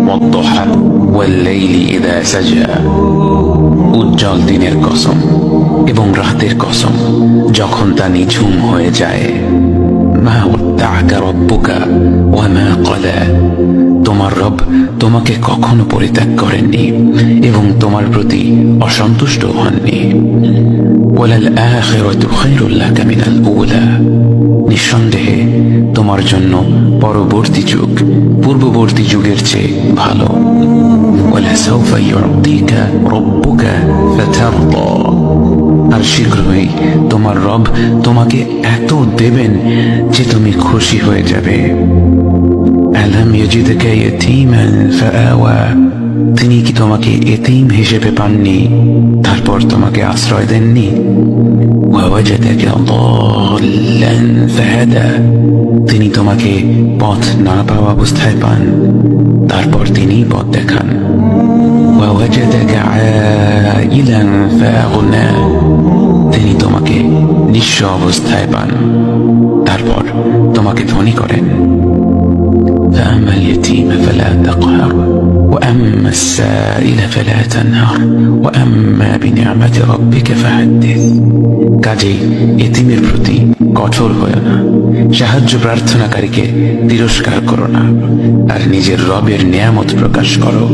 ওয়াদ-দুহা ওয়াল-লাইলি ইযা সাজা, উজ্জ্বল দিনের কসম এবং রাতের কসম যখন তা নিঝুম হয়ে যায়। মা ওয়াদ্দা'আকা রাব্বুকা ওয়া মা ক্বালা, তোমার রব তোমাকে কখনো পরিত্যাগ করেননি এবং তোমার প্রতি অসন্তুষ্ট হননি। ওয়ালাল আখিরাতু খায়রুল লাকা মিনাল উলা, নিঃসন্দেহে তোমার জন্য পরবর্তী যুগ পূর্ববর্তী যুগের চেয়ে ভালো। ওয়ালাসাউফা ইউ'তিকা রাব্বুকা ফাতারদা, আর শীঘ্রই তোমার রব তোমাকে এত দেবেন যে তুমি খুশি হয়ে যাবে। আলাম ইয়াজিদকা ইয়াতীমান ফাআওয়া, তিনি কি তোমাকে এতিম হিসেবে পাননি তারপর তোমাকে আশ্রয় দেননি? ওয়াওয়াজাদাকা দাল্লান ফাহাদা, তিনি তোমাকে পথ না পাওয়া অবস্থায় পান তারপর তিনি পথ দেখান। ওয়াওয়াজাদাকা আইলান ফাআগনা, তিনি তোমাকে নিঃস্ব অবস্থায় পান তারপর তোমাকে ধনী করেন। فأما اليتيم فلا تقهر وأما السائل فلا تنهر وأما بنعمة ربك فحدث, কাজেই এতিমের প্রতি কঠোর হয়ো না, সাহায্য প্রার্থনাকারীকে তিরস্কার করো না, আর নিজের রবের নিয়ামত প্রকাশ করো।